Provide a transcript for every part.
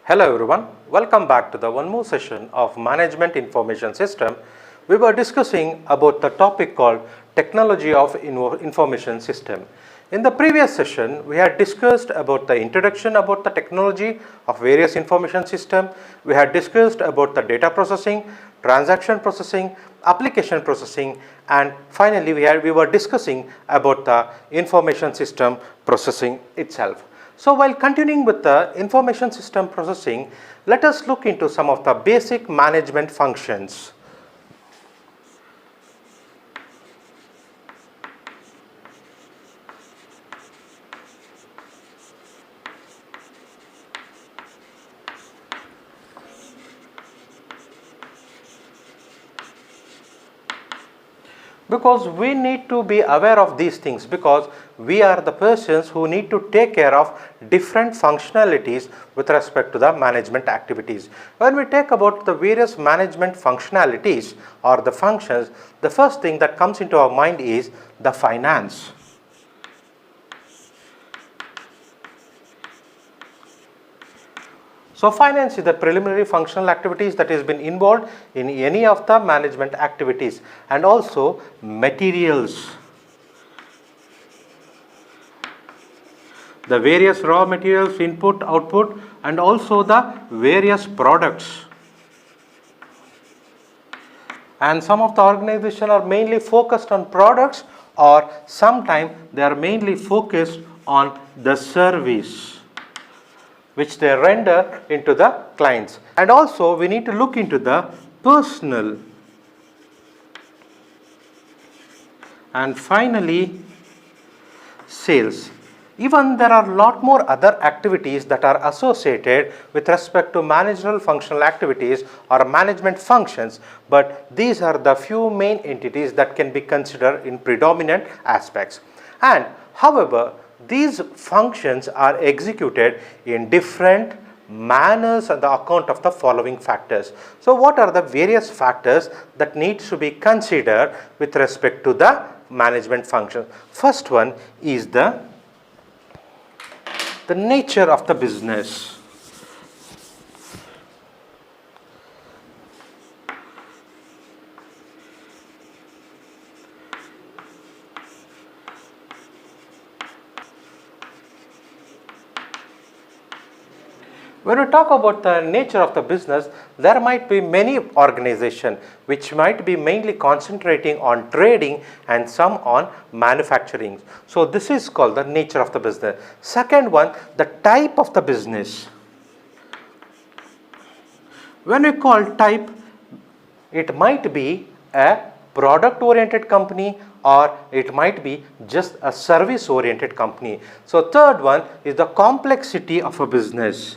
Hello everyone, welcome back to the one more session of Management Information System. We were discussing about the topic called Technology of Information System. In the previous session, we had discussed about the introduction about the technology of various information system. We had discussed about the data processing, transaction processing, application processing, and finally we were discussing about the information system processing itself. So while continuing with the information system processing, let us look into some of the basic management functions. Because we need to be aware of these things, because we are the persons who need to take care of different functionalities with respect to the management activities. When we talk about the various management functionalities or the functions, the first thing that comes into our mind is the finance. So finance is the preliminary functional activities that has been involved in any of the management activities, and also materials. The various raw materials, input, output, and also the various products. And some of the organizations are mainly focused on products, or sometimes they are mainly focused on the service which they render into the clients. And also we need to look into the personnel. And finally, sales. Even there are a lot more other activities that are associated with respect to managerial functional activities or management functions, but these are the few main entities that can be considered in predominant aspects. And however, these functions are executed in different manners on the account of the following factors. So what are the various factors that needs to be considered with respect to the management function? First one is the nature of the business. When we talk about the nature of the business, there might be many organizations which might be mainly concentrating on trading and some on manufacturing. So this is called the nature of the business. Second one, the type of the business. When we call type, it might be a product oriented company, or it might be just a service oriented company. So third one is the complexity of a business.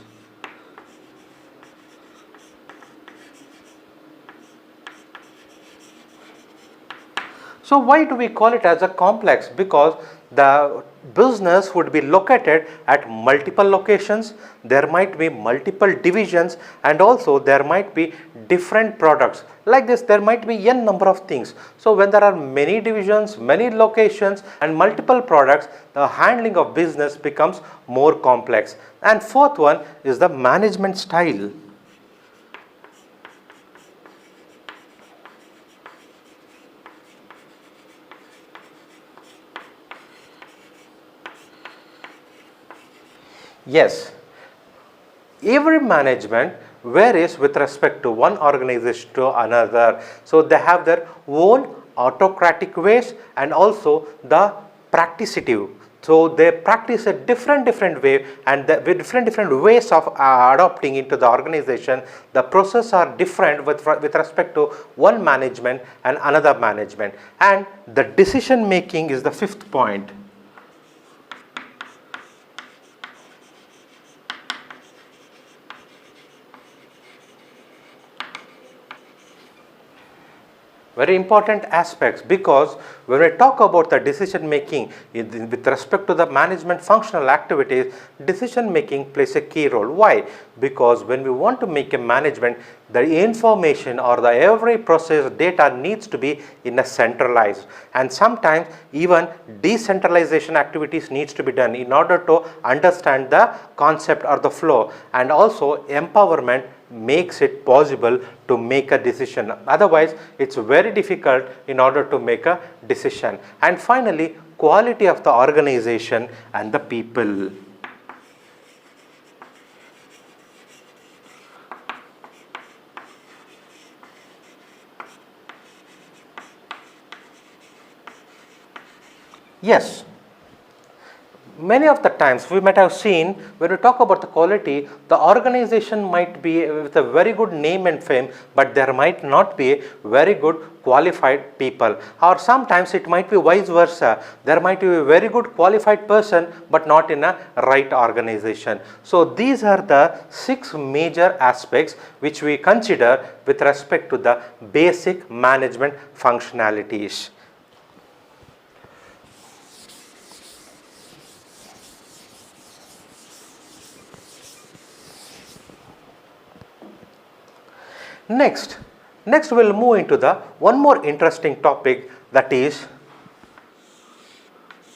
So why do we call it as a complex? Because the business would be located at multiple locations, there might be multiple divisions, and also there might be different products. Like this, there might be n number of things. So when there are many divisions, many locations, and multiple products, the handling of business becomes more complex. And fourth one is the management style. Yes, every management varies with respect to one organization to another. So they have their own autocratic ways and also the practicative. So they practice a different way, and with different ways of adopting into the organization. The process are different with respect to one management and another management. And the decision making is the fifth point. Very important aspects, because when we talk about the decision making with respect to the management functional activities, decision making plays a key role. Why? Because when we want to make a management, the information or the every process data needs to be in a centralized, and sometimes even decentralization activities needs to be done in order to understand the concept or the flow, and also empowerment makes it possible to make a decision. Otherwise, it's very difficult in order to make a decision. And finally, quality of the organization and the people. Yes. Many of the times we might have seen, when we talk about the quality, the organization might be with a very good name and fame, but there might not be very good qualified people, or sometimes it might be vice versa. There might be a very good qualified person but not in a right organization. So these are the 6 major aspects which we consider with respect to the basic management functionalities. Next we will move into the one more interesting topic, that is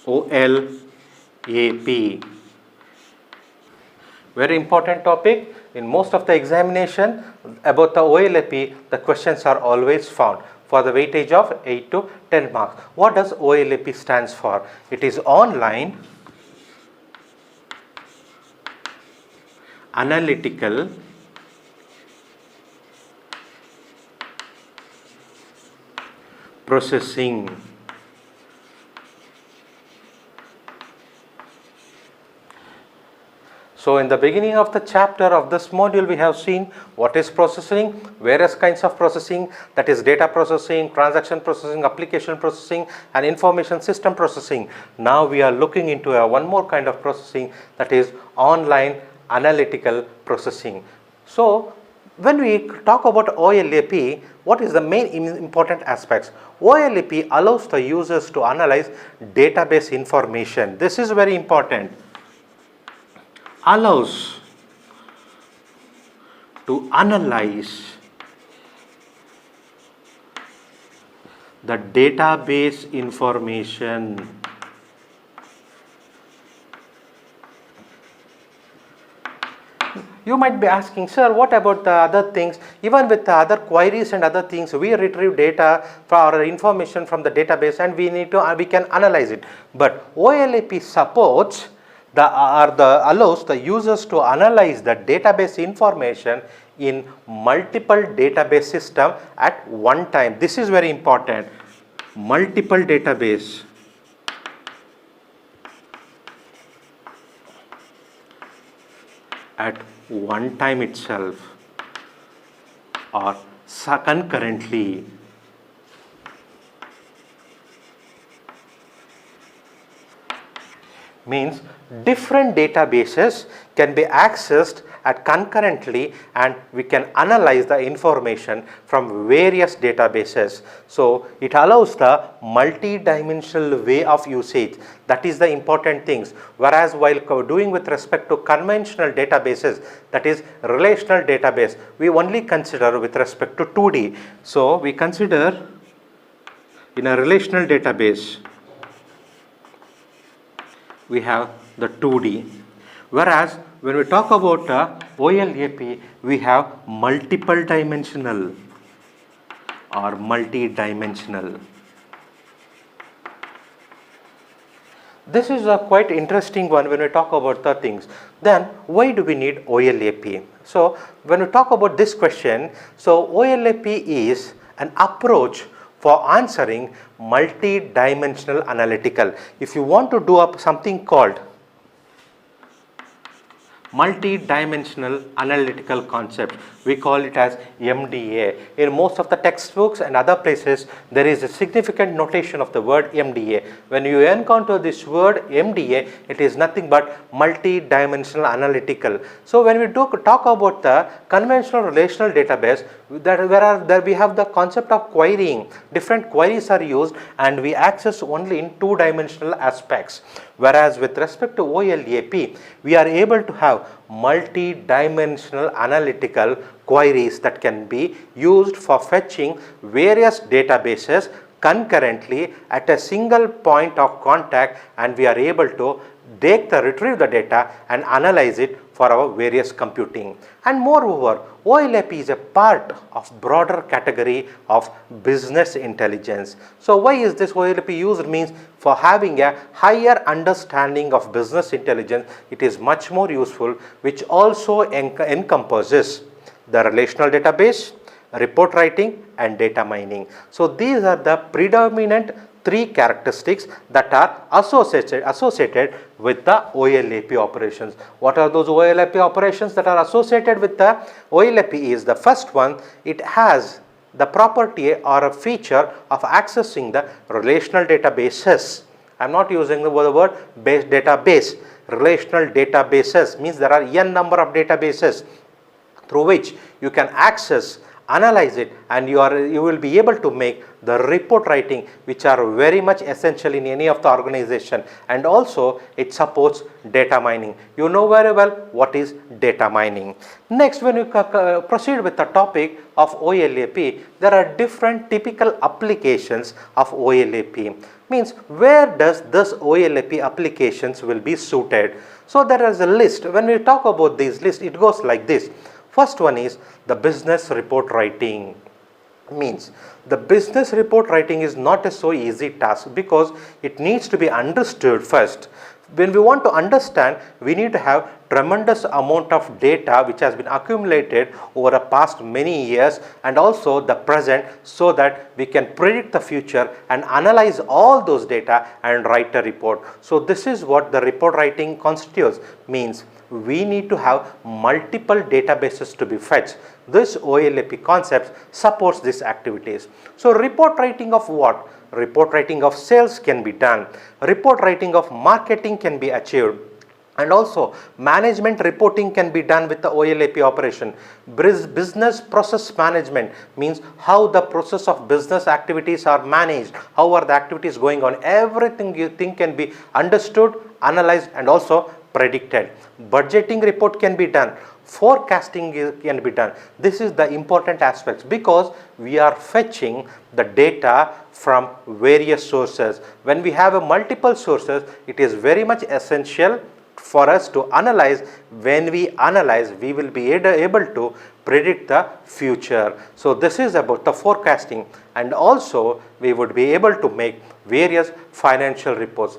OLAP. Very important topic. In most of the examination about the OLAP, the questions are always found for the weightage of 8 to 10 marks. What does OLAP stands for? It is online analytical processing. So in the beginning of the chapter of this module, we have seen what is processing, various kinds of processing, that is data processing, transaction processing, application processing, and information system processing. Now we are looking into one more kind of processing, that is online analytical processing. So when we talk about OLAP, what is the main important aspects? OLAP allows the users to analyze database information. This is very important. Allows to analyze the database information. You might be asking, sir, what about the other things? Even with the other queries and other things, we retrieve data for our information from the database and we can analyze it. But OLAP supports allows the users to analyze the database information in multiple database system at one time. This is very important. Multiple database at one time itself or concurrently. Means different databases can be accessed at concurrently, and we can analyze the information from various databases. So it allows the multi-dimensional way of usage. That is the important things. Whereas while doing with respect to conventional databases, that is relational database, we only consider with respect to 2D. So we consider in a relational database, we have the 2D, whereas when we talk about OLAP, we have multiple dimensional or multi-dimensional. This is a quite interesting one when we talk about the things. Then why do we need OLAP? So when we talk about this question, so OLAP is an approach for answering multi-dimensional analytical. If you want to do up something called multi-dimensional analytical concept. We call it as MDA. In most of the textbooks and other places, there is a significant notation of the word MDA. When you encounter this word MDA, it is nothing but multi-dimensional analytical. So when we talk about the conventional relational database, there we have the concept of querying. Different queries are used and we access only in two-dimensional aspects. Whereas with respect to OLAP, we are able to have multi-dimensional analytical queries that can be used for fetching various databases concurrently at a single point of contact, and we are able to retrieve the data and analyze it for our various computing. And moreover, OLAP is a part of broader category of business intelligence. So why is this OLAP used? Means for having a higher understanding of business intelligence, it is much more useful, which also encompasses the relational database, report writing and data mining. So these are the predominant three characteristics that are associated with the OLAP operations. What are those OLAP operations that are associated with the OLAP? Is the first one, it has the property or a feature of accessing the relational databases. I am not using the word base database. Relational databases means there are n number of databases through which you can access, analyze it, and you will be able to make the report writing, which are very much essential in any of the organization. And also it supports data mining. You know very well what is data mining. Next, when you proceed with the topic of OLAP, there are different typical applications of OLAP. Means where does this OLAP applications will be suited? So there is a list. When we talk about this list, it goes like this. First one is the business report writing. Means the business report writing is not a so easy task because it needs to be understood first. When we want to understand, we need to have tremendous amount of data which has been accumulated over the past many years and also the present, so that we can predict the future and analyze all those data and write a report. So this is what the report writing constitutes. Means we need to have multiple databases to be fetched. This OLAP concept supports these activities. So report writing of what? Report writing of sales can be done. Report writing of marketing can be achieved. And also management reporting can be done with the OLAP operation. Business process management means how the process of business activities are managed, how are the activities going on. Everything you think can be understood, analyzed and also predicted. Budgeting report can be done. Forecasting can be done. This is the important aspects because we are fetching the data from various sources. When we have a multiple sources, it is very much essential for us to analyze. When we analyze, we will be able to predict the future. So this is about the forecasting, and also we would be able to make various financial reports.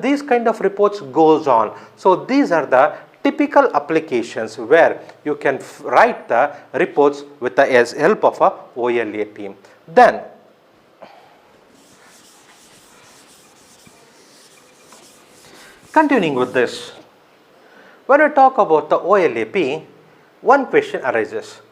These kind of reports goes on. So these are the typical applications where you can write the reports with the help of a OLAP. Then continuing with this, when we talk about the OLAP, one question arises.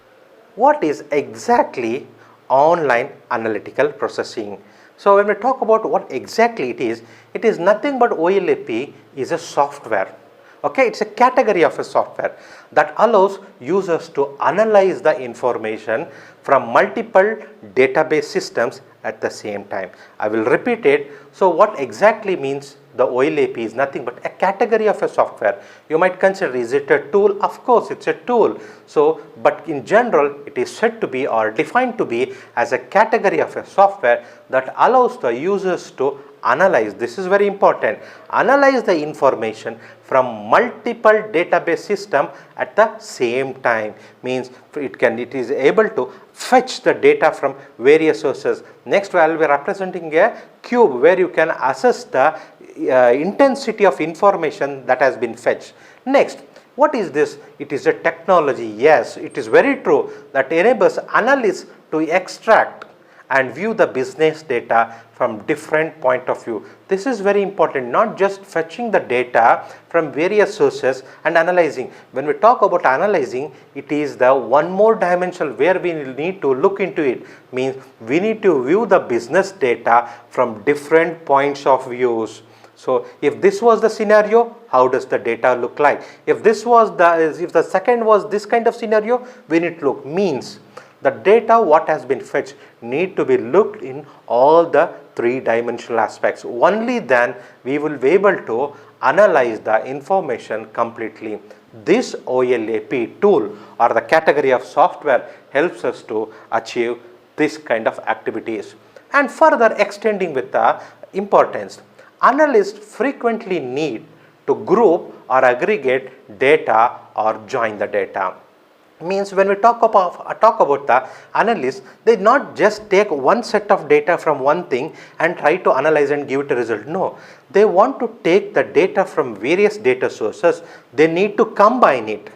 What is exactly online analytical processing? So when we talk about what exactly it is nothing but OLAP is a software. Okay, it's a category of a software that allows users to analyze the information from multiple database systems at the same time. I will repeat it. So what exactly means the OLAP is nothing but a category of a software. You might consider, is it a tool? Of course, it's a tool. So, but in general, it is said to be or defined to be as a category of a software that allows the users to analyze, this is very important, analyze the information from multiple database system at the same time. Means it is able to fetch the data from various sources. Next, I will be representing a cube where you can assess the intensity of information that has been fetched. Next, what is this? It is a technology. Yes, it is very true that enables analysts to extract and view the business data from different point of view. This is very important, not just fetching the data from various sources and analyzing. When we talk about analyzing, it is the one more dimension where we need to look into it. Means we need to view the business data from different points of views. So if this was the scenario, how does the data look like? If the second was this kind of scenario, we need to look. Means the data what has been fetched need to be looked in all the three-dimensional aspects. Only then we will be able to analyze the information completely. This OLAP tool or the category of software helps us to achieve this kind of activities. And further extending with the importance, analysts frequently need to group or aggregate data or join the data. Means when we talk about the analysts, they not just take one set of data from one thing and try to analyze and give it a result. No, they want to take the data from various data sources. They need to combine it.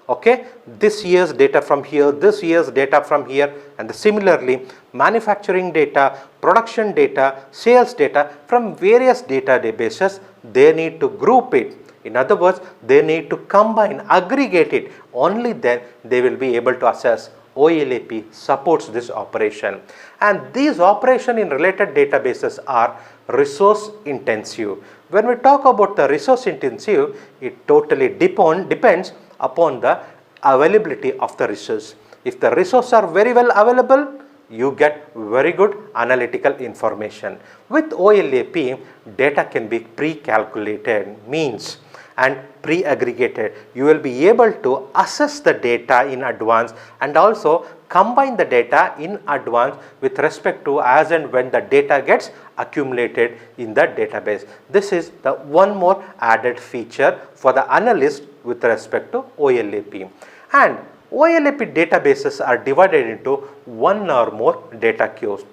Okay, this year's data from here, this year's data from here, and similarly manufacturing data, production data, sales data from various databases, they need to group it. In other words, they need to combine, aggregate it. Only then they will be able to assess. OLAP supports this operation, and these operations in related databases are resource intensive. When we talk about the resource intensive, it totally depends upon the availability of the resource. If the resources are very well available, you get very good analytical information. With OLAP, data can be pre-calculated, means, and pre-aggregated. You will be able to assess the data in advance and also combine the data in advance with respect to as and when the data gets accumulated in the database. This is the one more added feature for the analyst with respect to OLAP. And OLAP databases are divided into one or more data cubes.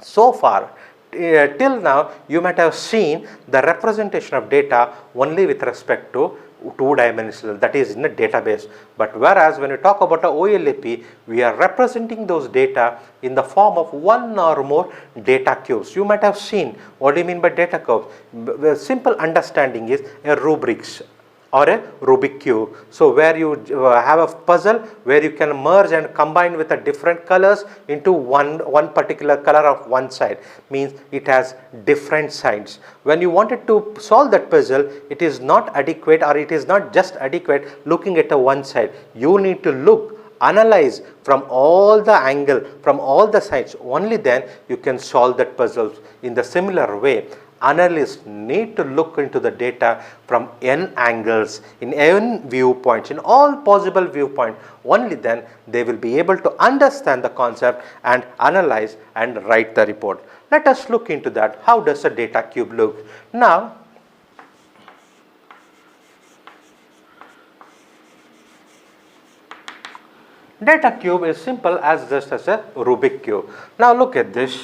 So far, till now, you might have seen the representation of data only with respect to two-dimensional, that is in a database. But whereas when we talk about a OLAP, we are representing those data in the form of one or more data cubes. You might have seen, what do you mean by data cubes? The simple understanding is a rubrics or a Rubik cube. So where you have a puzzle where you can merge and combine with the different colors into one particular color of one side, means it has different sides. When you wanted to solve that puzzle, it is not adequate, or it is not just adequate looking at a one side. You need to look, analyze from all the angle, from all the sides. Only then you can solve that puzzle. In the similar way, analysts need to look into the data from n angles, in n viewpoints, in all possible viewpoints. Only then they will be able to understand the concept and analyze and write the report. Let us look into that. How does a data cube look? Now, data cube is simple as just as a Rubik cube. Now look at this.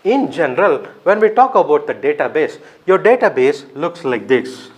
In general, when we talk about the database, your database looks like this.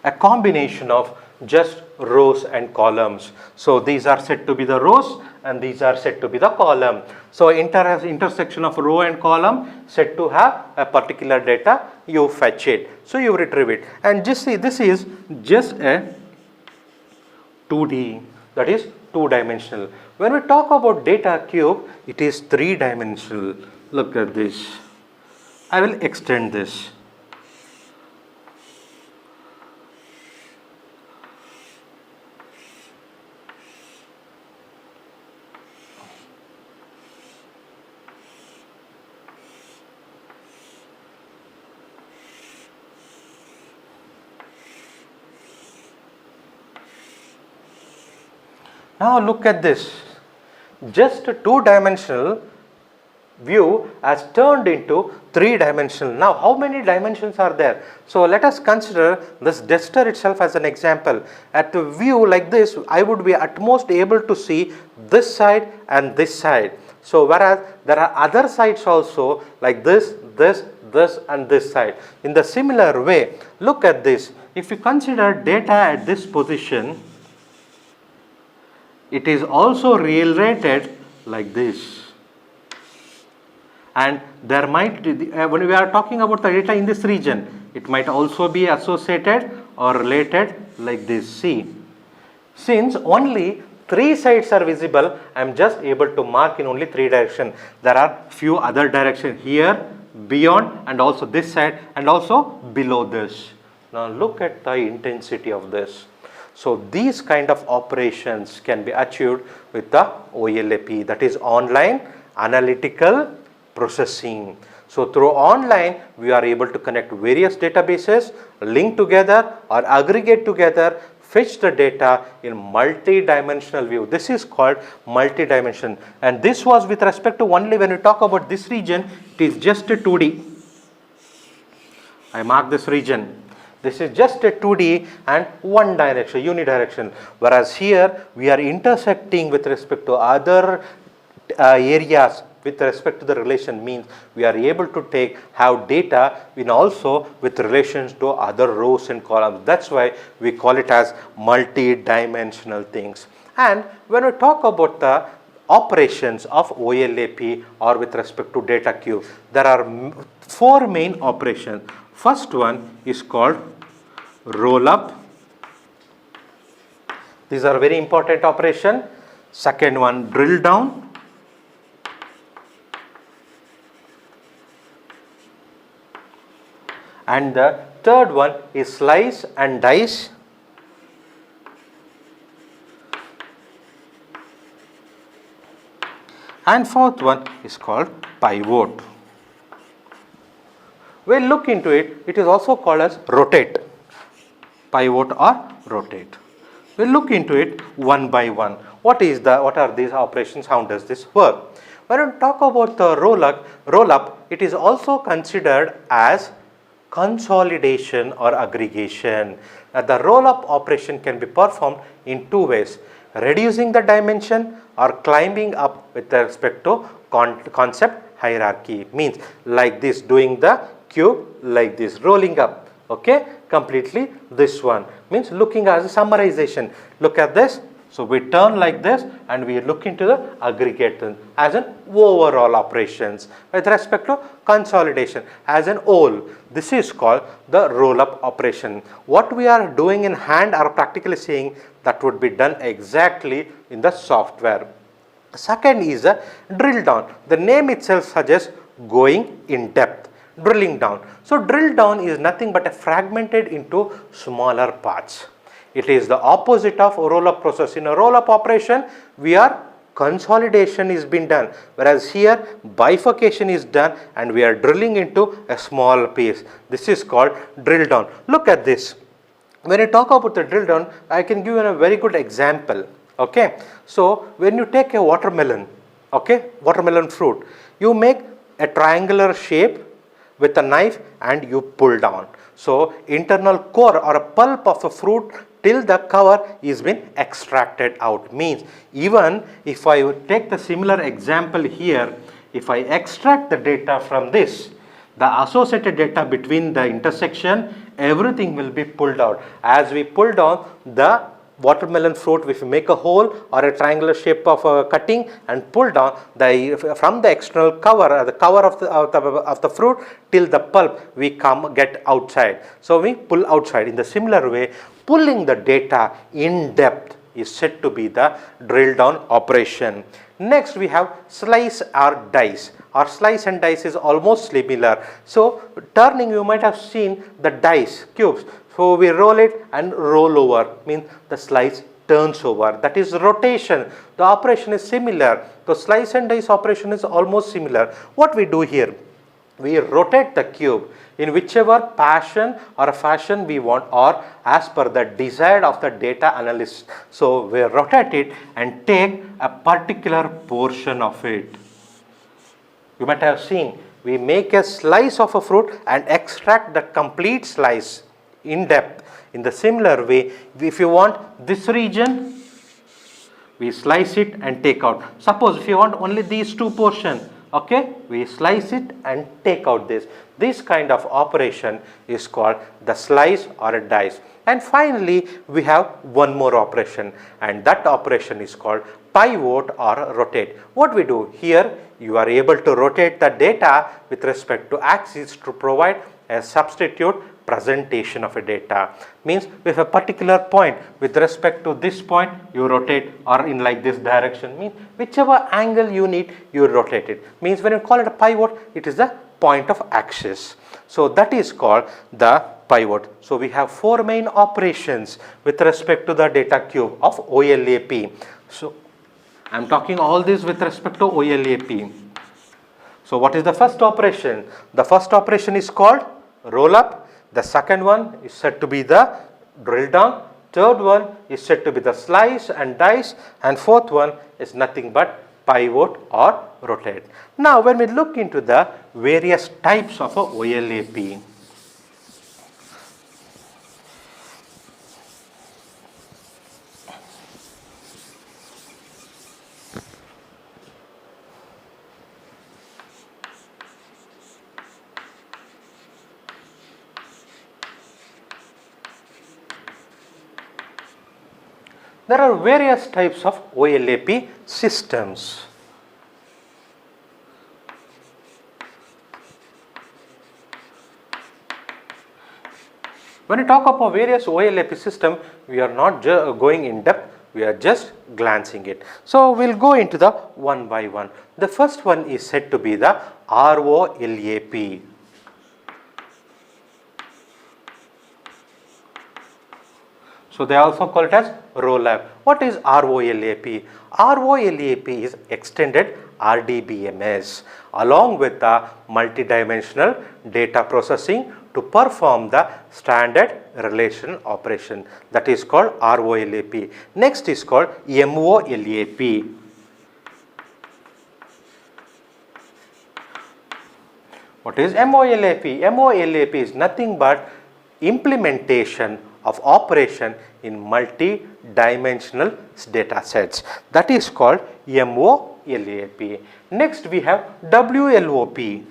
A combination of just rows and columns. So these are said to be the rows and these are said to be the column. So intersection of row and column said to have a particular data, you fetch it. So you retrieve it. And just see, this is just a 2D, that is two-dimensional. When we talk about data cube, it is three-dimensional. Look at this. I will extend this. Now look at this, just a two-dimensional view has turned into three-dimensional. Now how many dimensions are there? So let us consider this duster itself as an example. At a view like this, I would be at most able to see this side and this side. So whereas there are other sides also like this, this, this and this side. In the similar way, look at this. If you consider data at this position, it is also related like this. And there might, when we are talking about the data in this region, it might also be associated or related like this. See, since only 3 sides are visible, I am just able to mark in only 3 directions. There are few other directions here, beyond, and also this side, and also below this. Now look at the intensity of this. So these kind of operations can be achieved with the OLAP, that is online analytical processing. So through online, we are able to connect various databases, link together or aggregate together, fetch the data in multi-dimensional view. This is called multi-dimension, and this was with respect to only when we talk about this region, it is just a 2D. I mark this region. This is just a 2D and one direction, unidirection. Whereas here we are intersecting with respect to other areas with respect to the relation, means we are able to have data in also with relations to other rows and columns. That's why we call it as multi-dimensional things. And when we talk about the operations of OLAP or with respect to data queue, there are 4 main operations. First one is called roll up. These are very important operation. Second one, drill down. And the third one is slice and dice. And fourth one is called pivot. We'll look into it. It is also called as rotate. Pivot or rotate. We'll look into it one by one. What are these operations? How does this work? When we talk about the roll up, it is also considered as consolidation or aggregation. The roll up operation can be performed in 2 ways: reducing the dimension or climbing up with respect to concept hierarchy. Means like this, doing the cube like this, rolling up, okay, completely. This one means looking as a summarization. Look at this. So we turn like this and we look into the aggregate as an overall operations with respect to consolidation as an whole. This is called the roll up operation. What we are doing in hand or practically saying, that would be done exactly in the software. Second is a drill down. The name itself suggests going in depth, drilling down. So drill down is nothing but a fragmented into smaller parts. It is the opposite of a roll up process. In a roll up operation, consolidation is being done, whereas here bifurcation is done and we are drilling into a small piece. This is called drill down. Look at this. When you talk about the drill down, I can give you a very good example. Okay, so when you take a watermelon, okay, watermelon fruit, you make a triangular shape with a knife and you pull down. So internal core or a pulp of a fruit till the cover is been extracted out. Means even if I would take the similar example here, if I extract the data from this, the associated data between the intersection, everything will be pulled out. As we pull down the watermelon fruit, if we make a hole or a triangular shape of a cutting and pull down from the external cover, the cover of the fruit till the pulp, we get outside. So we pull outside. In the similar way, pulling the data in depth is said to be the drill down operation. Next we have slice or dice. Or slice and dice is almost similar. So turning, you might have seen the dice cubes. So we roll it and roll over, means the slice turns over. That is rotation. The operation is similar. The slice and dice operation is almost similar. What we do here, we rotate the cube in whichever passion or fashion we want, or as per the desire of the data analyst. So we rotate it and take a particular portion of it. You might have seen, we make a slice of a fruit and extract the complete slice in depth. In the similar way, if you want this region, We slice it and take out. Suppose if you want only these two portion, okay, we slice it and take out this. This kind of operation is called the slice or a dice. And finally, we have one more operation, and that operation is called pivot or rotate. What we do here, you are able to rotate the data with respect to axis to provide a substitute presentation of a data. Means with a particular point, with respect to this point, you rotate, or in like this direction, means whichever angle you need, you rotate it. Means when you call it a pivot, it is the point of axis. So that is called the pivot. So we have four main operations with respect to the data cube of OLAP. So I am talking all this with respect to OLAP. So what is the first operation? The first operation is called roll up. The second one is said to be the drill down. Third one is said to be the slice and dice. And fourth one is nothing but pivot or rotate. Now when we look into the various types of a OLAP. There are various types of OLAP systems. When we talk about various OLAP system, we are not going in depth, we are just glancing it. So we will go into the one by one. The first one is said to be the ROLAP. So they also call it as ROLAP. What is ROLAP? ROLAP is extended RDBMS along with the multidimensional data processing to perform the standard relation operation, that is called ROLAP. Next is called MOLAP. What is MOLAP? MOLAP is nothing but implementation of operation in multi-dimensional data sets, that is called MOLAP. Next we have WLOP.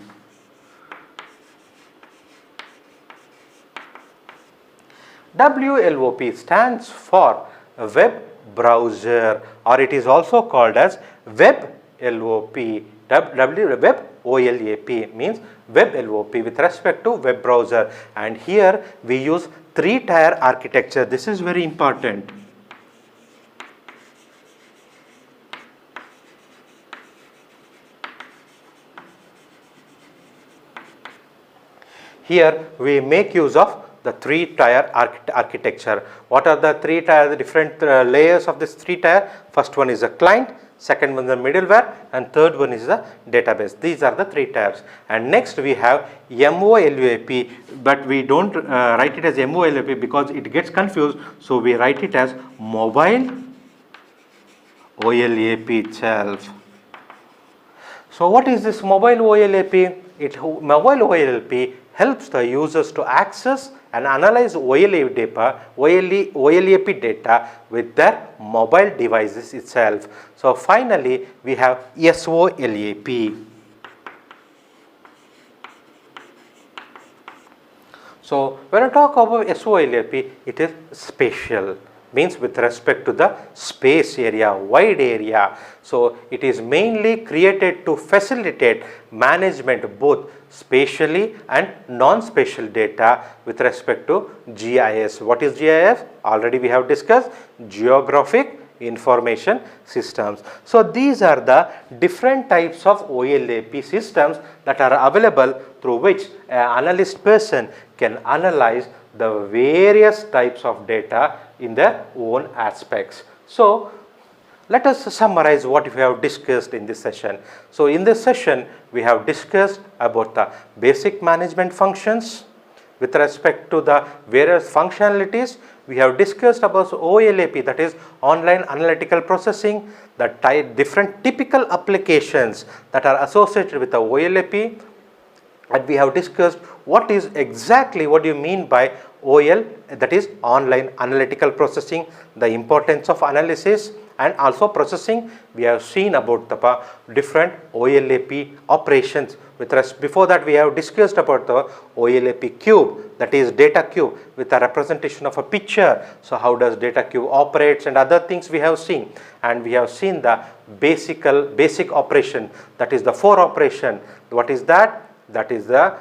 WLOP stands for web browser, or it is also called as web LOP. Web OLAP means web LOP with respect to web browser, and here we use three-tier architecture. This is very important. Here we make use of the three-tier architecture. What are the three-tier, the different layers of this three-tier? First one is a client, second one is the middleware, and third one is the database. These are the three tiers. And next we have MOLAP, but we don't write it as MOLAP because it gets confused. So we write it as mobile OLAP itself. So what is this mobile OLAP? Mobile OLAP helps the users to access and analyze OLAP data with their mobile devices itself. So finally we have SOLAP. So when I talk about SOLAP, it is spatial, means with respect to the space area, wide area. So it is mainly created to facilitate management both spatially and non-spatial data with respect to GIS. What is GIS? Already we have discussed, Geographic Information Systems. So these are the different types of OLAP systems that are available through which an analyst person can analyze the various types of data in their own aspects. So let us summarize what we have discussed in this session. So in this session we have discussed about the basic management functions with respect to the various functionalities. We have discussed about OLAP, that is online analytical processing, the different typical applications that are associated with the OLAP. And we have discussed what do you mean by OL, that is online analytical processing, the importance of analysis and also processing. We have seen about the different OLAP operations. Before that we have discussed about the OLAP cube, that is data cube with a representation of a picture. So how does data cube operates and other things we have seen, and we have seen the basic operation, that is the 4 operation. What is that? That is the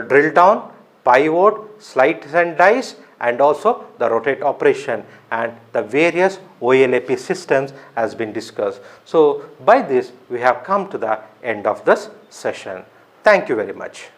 drill down, pivot, slice and dice, and also the rotate operation, and the various OLAP systems has been discussed. So by this we have come to the end of this session. Thank you very much.